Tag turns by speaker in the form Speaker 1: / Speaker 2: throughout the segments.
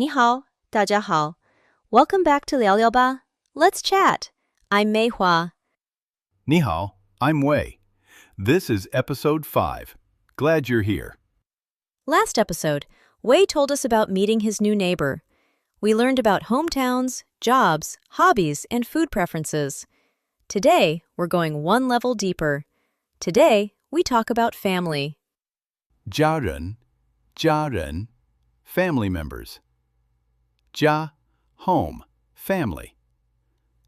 Speaker 1: 你好，大家好. Welcome back to 聊聊吧. Let's chat. I'm Meihua.
Speaker 2: 你好, I'm Wei. This is episode 5. Glad you're here.
Speaker 1: Last episode, Wei told us about meeting his new neighbor. We learned about hometowns, jobs, hobbies, and food preferences. Today, we're going one level deeper. Today, we talk about family.
Speaker 2: jiārén, jiārén, family members. jiā, home, family.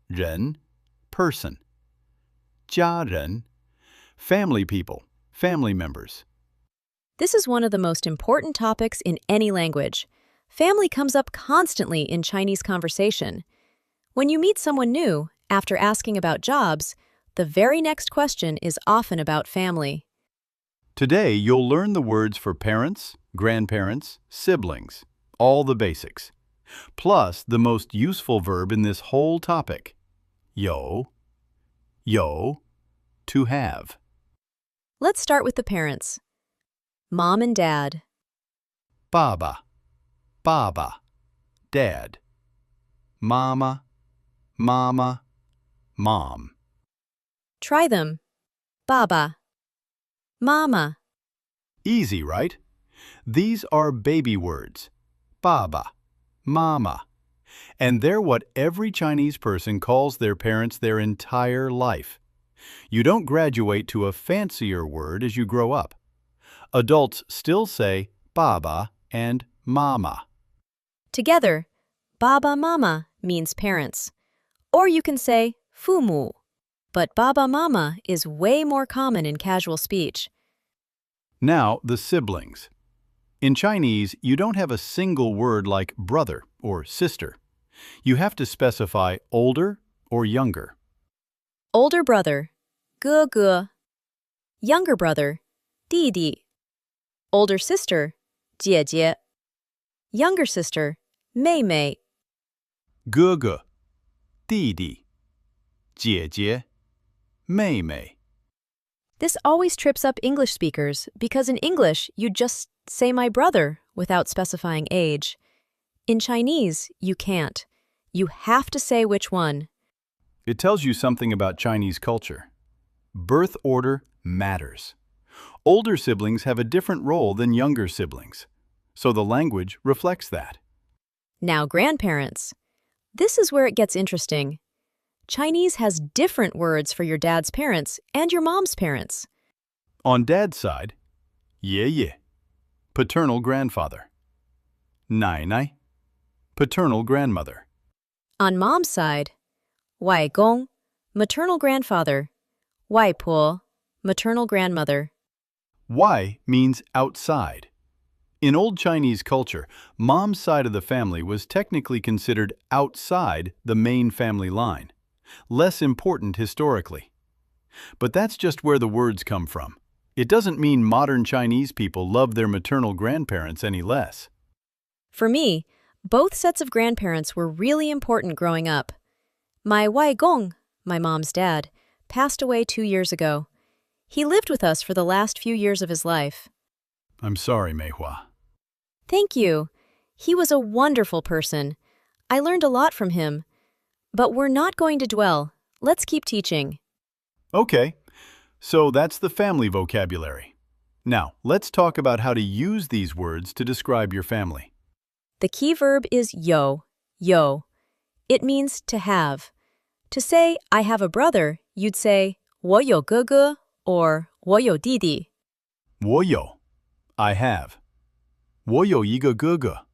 Speaker 2: rén, person. jiārén, family people, family members.
Speaker 1: This is one of the most important topics in any language. Family comes up constantly in Chinese conversation. When you meet someone new, after asking about jobs, the very next question is often about family.
Speaker 2: Today, you'll learn the words for parents, grandparents, siblings, all the basics. Plus, the most useful verb in this whole topic, yo, to have.
Speaker 1: Let's start with the parents. Mom and dad.
Speaker 2: bàba, dad. māma, mom.
Speaker 1: Try them. Bàba. Māma.
Speaker 2: Easy, right? These are baby words. bàba, māma. And they're what every Chinese person calls their parents their entire life. You don't graduate to a fancier word as you grow up. Adults still say bàba and māma.
Speaker 1: Together, bàba māma means parents. Or you can say 父母. But bàba māma is way more common in casual speech.
Speaker 2: Now, the siblings. In Chinese, you don't have a single word like brother or sister. You have to specify older or younger.
Speaker 1: Older brother, gēge. Younger brother, dìdi. Older sister, jiějie. Younger sister, mèimei.
Speaker 2: gēge, dìdi, jiějie, mèimei.
Speaker 1: This always trips up English speakers because in English, you just say my brother without specifying age. In Chinese, you can't. You have to say which one.
Speaker 2: It tells you something about Chinese culture. Birth order matters. Older siblings have a different role than younger siblings, so the language reflects that.
Speaker 1: Now, grandparents. This is where it gets interesting. Chinese has different words for your dad's parents and your mom's parents.
Speaker 2: On dad's side, yéye, paternal grandfather. nǎinai, paternal grandmother.
Speaker 1: On mom's side, 外公, maternal grandfather. 外婆, maternal grandmother.
Speaker 2: Wai means outside. In old Chinese culture, mom's side of the family was technically considered outside the main family line, less important historically. But that's just where the words come from. It doesn't mean modern Chinese people love their maternal grandparents any less.
Speaker 1: For me, both sets of grandparents were really important growing up. My 外公, my mom's dad, passed away 2 years ago. He lived with us for the last few years of his life.
Speaker 2: I'm sorry, Meihua.
Speaker 1: Thank you. He was a wonderful person. I learned a lot from him. But we're not going to dwell. Let's keep teaching.
Speaker 2: Okay, so that's the family vocabulary. Now, let's talk about how to use these words to describe your family.
Speaker 1: The key verb is yo. It means to have. To say, I have a brother, you'd say, 我有哥哥 or 我有弟弟.
Speaker 2: 我有, I have. 我有一个哥哥.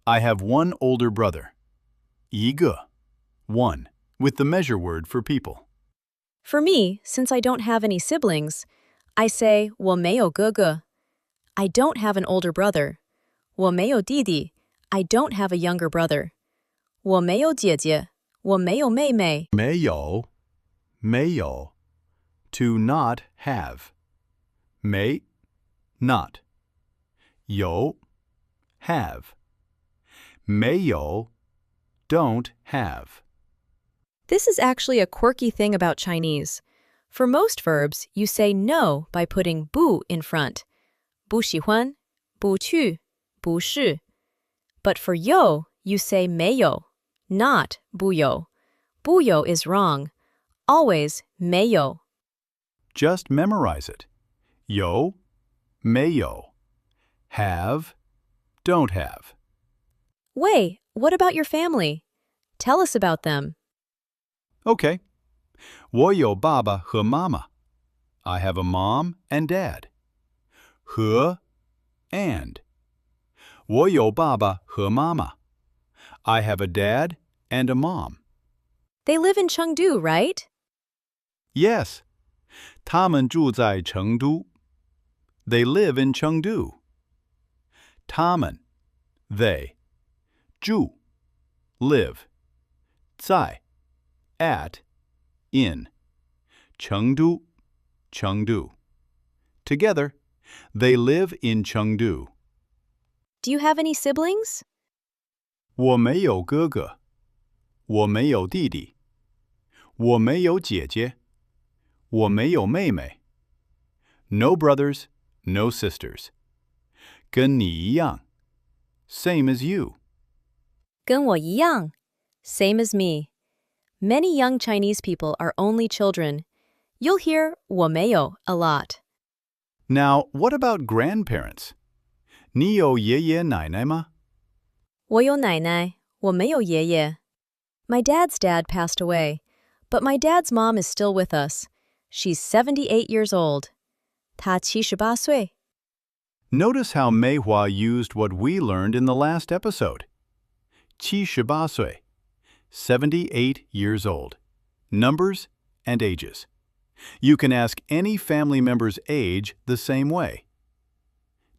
Speaker 2: I have one older brother. 一个, one, with the measure word for people.
Speaker 1: For me, since I don't have any siblings, I say 我没有哥哥. I don't have an older brother. 我没有弟弟. I don't have a younger brother. 我没有姐姐. 我没有妹妹.
Speaker 2: 没有, to not have. 没, not. 有, have. 没有, don't have.
Speaker 1: This is actually a quirky thing about Chinese. For most verbs, you say no by putting 不 in front. 不喜欢, 不去, 不是. But for yo, you say mèiou, not bùyou. Bùyou is wrong. Always mèiou.
Speaker 2: Just memorize it. Yo, mèiou. Have, don't have.
Speaker 1: Wei, what about your family? Tell us about them.
Speaker 2: Okay. 我有爸爸和妈妈. I have a mom and dad. 和 and. 我有爸爸和妈妈. I have a dad and a mom.
Speaker 1: They live in Chengdu, right?
Speaker 2: Yes. 他们住在成都. They live in Chengdu. 他们 they. 住 live. 在 at in. Chengdu Chengdu. Together, they live in Chengdu.
Speaker 1: Do you have any siblings?
Speaker 2: 我没有哥哥. 我没有弟弟. 我没有姐姐. 我没有妹妹. No brothers, no sisters. 跟你一样. Same as you.
Speaker 1: 跟我一样. Same as me. Many young Chinese people are only children. You'll hear 我没有 a lot.
Speaker 2: Now, what about grandparents? 你有爷爷奶奶吗?
Speaker 1: 我有奶奶,我没有爷爷. My dad's dad passed away, but my dad's mom is still with us. She's 78 years old. 她78岁.
Speaker 2: Notice how Meihua used what we learned in the last episode. 78岁, 78 years old. Numbers and ages. You can ask any family member's age the same way.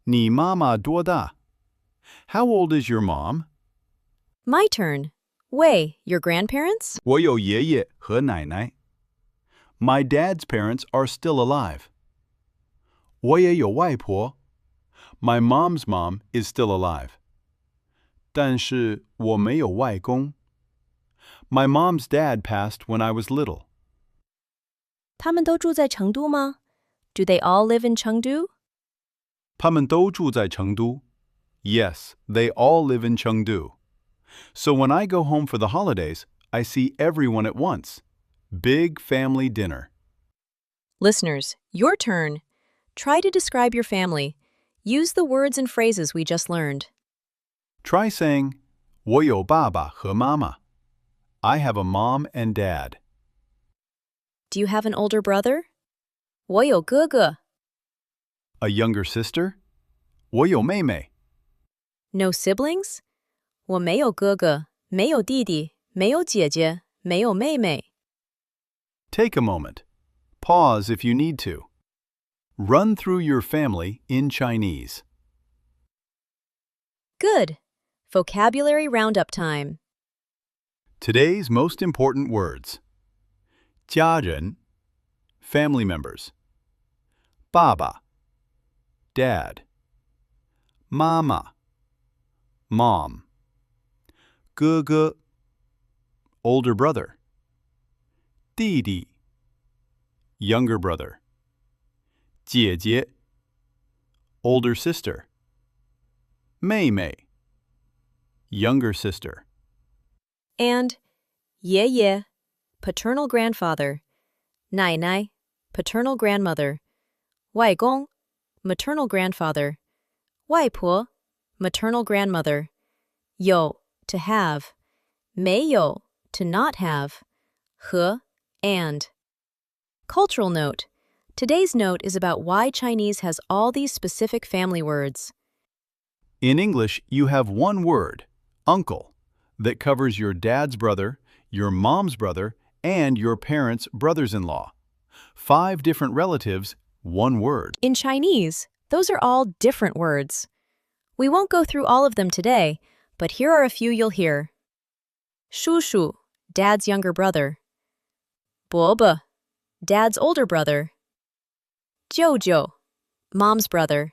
Speaker 2: 你妈妈多大? How old is your mom?
Speaker 1: My turn. Wei, your grandparents?
Speaker 2: 我有爷爷和奶奶. My dad's parents are still alive. 我也有外婆. My mom's mom is still alive. 但是我没有外公. My mom's dad passed when I was little.
Speaker 1: 他们都住在成都吗? Do they all live in Chengdu?
Speaker 2: 他们都住在成都. Yes, they all live in Chengdu. So when I go home for the holidays, I see everyone at once. Big family dinner.
Speaker 1: Listeners, your turn. Try to describe your family. Use the words and phrases we just learned.
Speaker 2: Try saying, 我有爸爸和妈妈. I have a mom and dad.
Speaker 1: Do you have an older brother? 我有哥哥.
Speaker 2: A younger sister? 我有妹妹.
Speaker 1: No siblings? 我没有哥哥,没有弟弟,没有姐姐,没有妹妹.
Speaker 2: Take a moment. Pause if you need to. Run through your family in Chinese.
Speaker 1: Good. Vocabulary roundup time.
Speaker 2: Today's most important words. jiārén, family members. bàba, dad. māma, mom. gēge, older brother. dìdi, younger brother. jiějie, older sister. mèimei, younger sister.
Speaker 1: And yéye, paternal grandfather. nǎinai, paternal grandmother. 外公, maternal grandfather. 外婆, maternal grandmother. 有, to have. 没有, to not have. 和, and. Cultural note. Today's note is about why Chinese has all these specific family words.
Speaker 2: In English, you have one word, uncle, that covers your dad's brother, your mom's brother, and your parents' brothers-in-law. 5 different relatives, one word.
Speaker 1: In Chinese, those are all different words. We won't go through all of them today, but here are a few you'll hear. 叔叔, dad's younger brother. 伯伯, dad's older brother. 舅舅, mom's brother.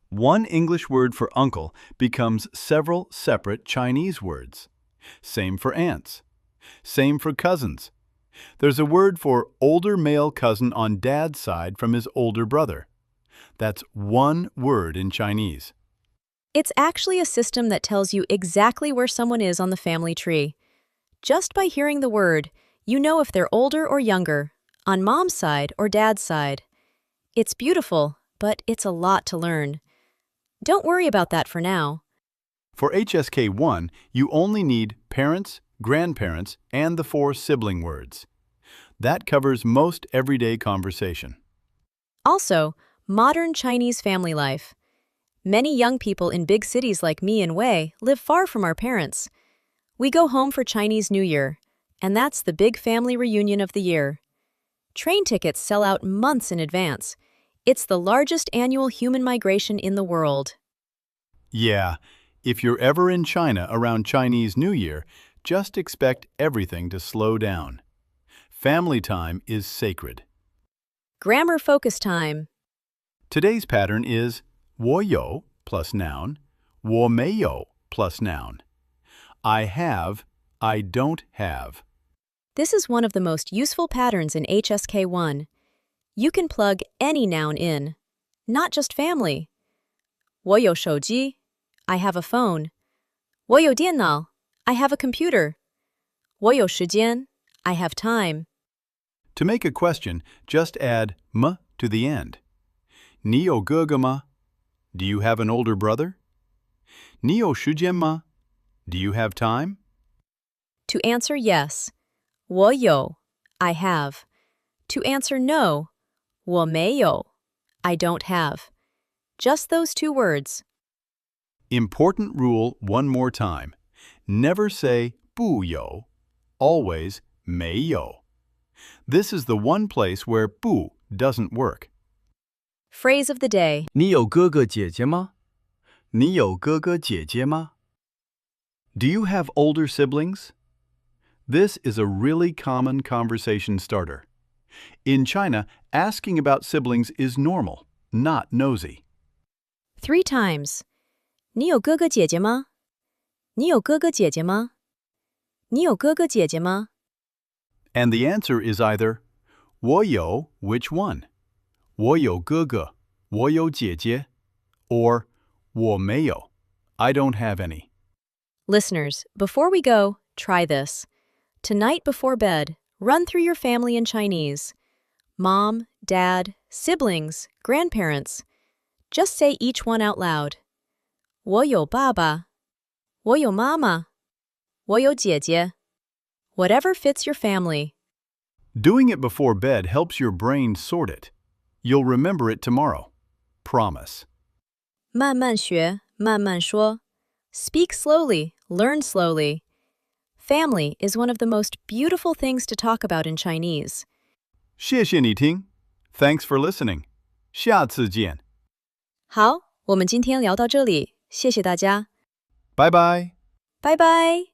Speaker 2: One English word for uncle becomes several separate Chinese words. Same for aunts. Same for cousins. There's a word for older male cousin on dad's side from his older brother. That's one word in Chinese.
Speaker 1: It's actually a system that tells you exactly where someone is on the family tree. Just by hearing the word, you know if they're older or younger, on mom's side or dad's side. It's beautiful, but it's a lot to learn. Don't worry about that for now.
Speaker 2: For HSK1, you only need parents, grandparents, and the 4 sibling words. That covers most everyday conversation.
Speaker 1: Also, modern Chinese family life. Many young people in big cities like me and Wei live far from our parents. We go home for Chinese New Year, and that's the big family reunion of the year. Train tickets sell out months in advance. It's the largest annual human migration in the world.
Speaker 2: Yeah, if you're ever in China around Chinese New Year, just expect everything to slow down. Family time is sacred.
Speaker 1: Grammar focus time.
Speaker 2: Today's pattern is 我有 plus noun, 我没有 plus noun. I have, I don't have.
Speaker 1: This is one of the most useful patterns in HSK1. You can plug any noun in, not just family. 我有手机, I have a phone. 我有电脑, I have a computer. 我有时间, I have time.
Speaker 2: To make a question, just add m to the end. 你有哥哥吗? Do you have an older brother? 你有时间吗? Do you have time?
Speaker 1: To answer yes, 我有, I have. To answer no, 我没有, I don't have. Just those 2 words.
Speaker 2: Important rule one more time. Never say 不有, always 没有. This is the one place where 不 doesn't work.
Speaker 1: Phrase of the day.
Speaker 2: 你有哥哥姐姐吗? 你有哥哥姐姐吗? Do you have older siblings? This is a really common conversation starter. In China, asking about siblings is normal, not nosy.
Speaker 1: 3 times. 你有哥哥姐姐吗? 你有哥哥姐姐吗? 你有哥哥姐姐吗?
Speaker 2: And the answer is either 我有 which one? 我有哥哥, 我有姐姐, or 我没有, I don't have any.
Speaker 1: Listeners, before we go, try this. Tonight before bed, run through your family in Chinese. Mom, dad, siblings, grandparents. Just say each one out loud. 我有爸爸. 我有妈妈. 我有姐姐. Whatever fits your family.
Speaker 2: Doing it before bed helps your brain sort it. You'll remember it tomorrow. Promise.
Speaker 1: 慢慢学,慢慢说. Speak slowly, learn slowly. Family is one of the most beautiful things to talk about in Chinese.
Speaker 2: 谢谢你听. Thanks for listening. 下次见.
Speaker 1: 好，我们今天聊到这里，谢谢大家。
Speaker 2: Bye bye.
Speaker 1: 拜拜。